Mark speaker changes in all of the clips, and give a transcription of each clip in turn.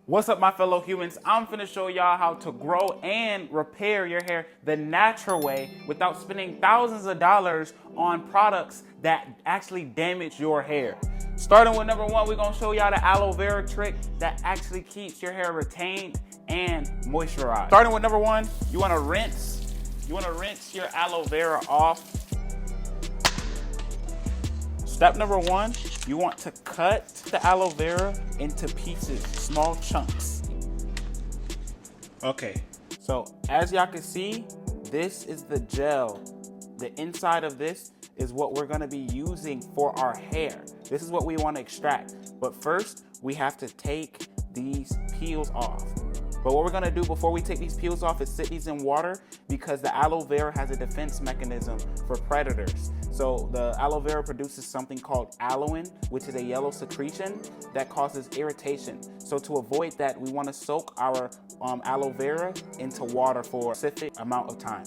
Speaker 1: What's up, my fellow humans? I'm finna show y'all how to grow and repair your hair the natural way without spending thousands of dollars on products that actually damage your hair. Starting with number one, we're gonna show y'all the aloe vera trick that actually keeps your hair retained and moisturized. Starting with number one, you wanna rinse your aloe vera off. Step number one, you want to cut the aloe vera into pieces, small chunks. Okay, so as y'all can see, this is the gel. The inside of this is what we're gonna be using for our hair. This is what we wanna extract. But first, we have to take these peels off. But what we're gonna do before we take these peels off is sit these in water, because the aloe vera has a defense mechanism for predators. So the aloe vera produces something called aloin, which is a yellow secretion that causes irritation. So to avoid that, we wanna soak our aloe vera into water for a specific amount of time.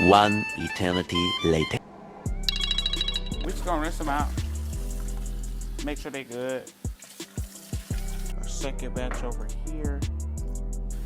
Speaker 2: One eternity later.
Speaker 1: We're just gonna rinse them out. Make sure they're good. Our second batch over here.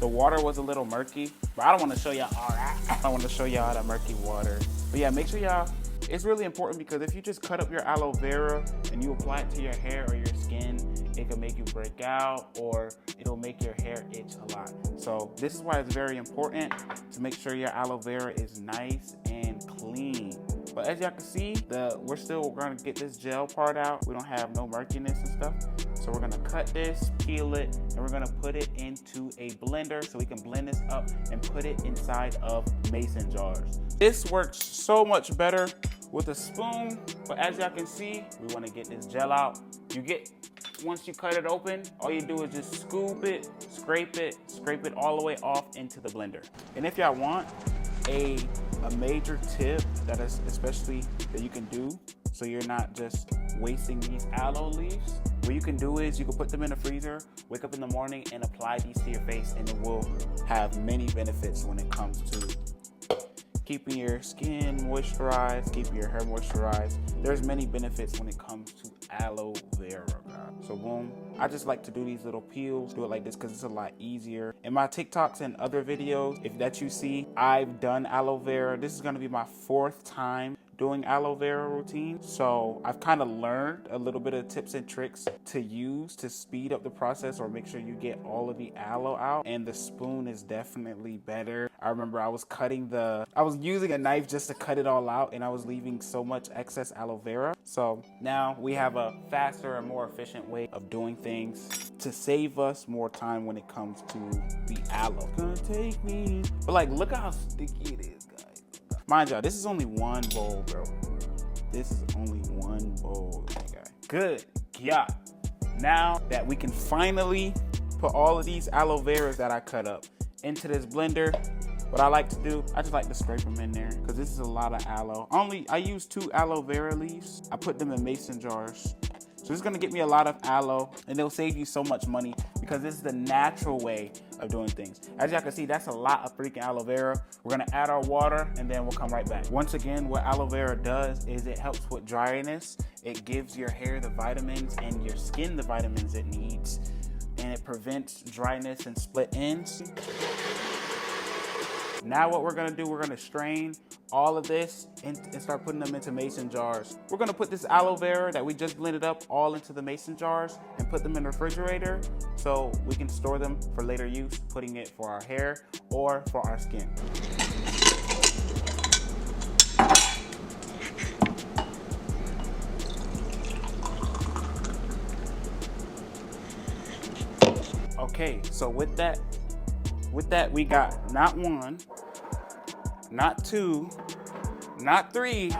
Speaker 1: The water was a little murky, but I don't want to show y'all all that. I don't want to show y'all the murky water. But yeah, make sure y'all, it's really important, because if you just cut up your aloe vera and you apply it to your hair or your skin, it can make you break out, or it'll make your hair itch a lot. So this is why it's very important to make sure your aloe vera is nice and clean. But as y'all can see, we're still gonna get this gel part out. We don't have no murkiness and stuff. So we're gonna cut this, peel it, and we're gonna put it into a blender so we can blend this up and put it inside of mason jars. This works so much better with a spoon, but as y'all can see, we wanna get this gel out. Once you cut it open, all you do is just scoop it, scrape it all the way off into the blender. And if y'all want a major tip that you can do, so you're not just wasting these aloe leaves, what you can do is you can put them in the freezer, wake up in the morning and apply these to your face, and it will have many benefits when it comes to keeping your skin moisturized, keeping your hair moisturized. There's many benefits when it comes to aloe vera, guys. So boom, I just like to do these little peels, do it like this because it's a lot easier. In my TikToks and other videos, if that you see, I've done aloe vera. This is gonna be my 4th time doing aloe vera routine. So I've kind of learned a little bit of tips and tricks to use to speed up the process or make sure you get all of the aloe out. And the spoon is definitely better. I remember I was using a knife just to cut it all out, and I was leaving so much excess aloe vera. So now we have a faster and more efficient way of doing things to save us more time when it comes to the aloe. Gonna take me. But like, look at how sticky it is, guys. Mind y'all, this is only one bowl, bro. This is only one bowl, my guy. Good God. Now that we can finally put all of these aloe veras that I cut up into this blender, what I like to do, I just like to scrape them in there, because this is a lot of aloe. I use 2 aloe vera leaves. I put them in mason jars. So this is gonna get me a lot of aloe, and it'll save you so much money, because this is the natural way of doing things. As y'all can see, that's a lot of freaking aloe vera. We're gonna add our water, and then we'll come right back. Once again, what aloe vera does is it helps with dryness. It gives your hair the vitamins and your skin the vitamins it needs, and it prevents dryness and split ends. Now what we're gonna do, we're gonna strain all of this and start putting them into mason jars. We're gonna put this aloe vera that we just blended up all into the mason jars and put them in the refrigerator so we can store them for later use, putting it for our hair or for our skin. Okay, so with that we got not 1, not 2, not 3,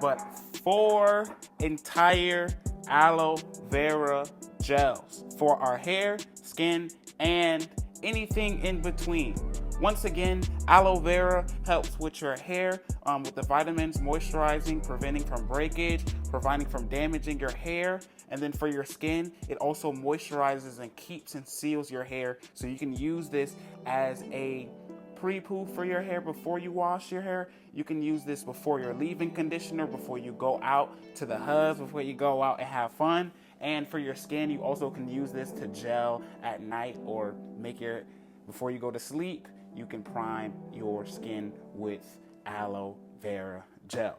Speaker 1: but 4 entire aloe vera gels for our hair, skin, and anything in between. Once again, aloe vera helps with your hair, with the vitamins, moisturizing, preventing from breakage, preventing from damaging your hair. And then for your skin, it also moisturizes and keeps and seals your hair. So you can use this as a pre-poo for your hair before you wash your hair. You can use this before your leave-in conditioner, before you go out to the hubs, before you go out and have fun. And for your skin, you also can use this to gel at night or before you go to sleep, you can prime your skin with aloe vera gel.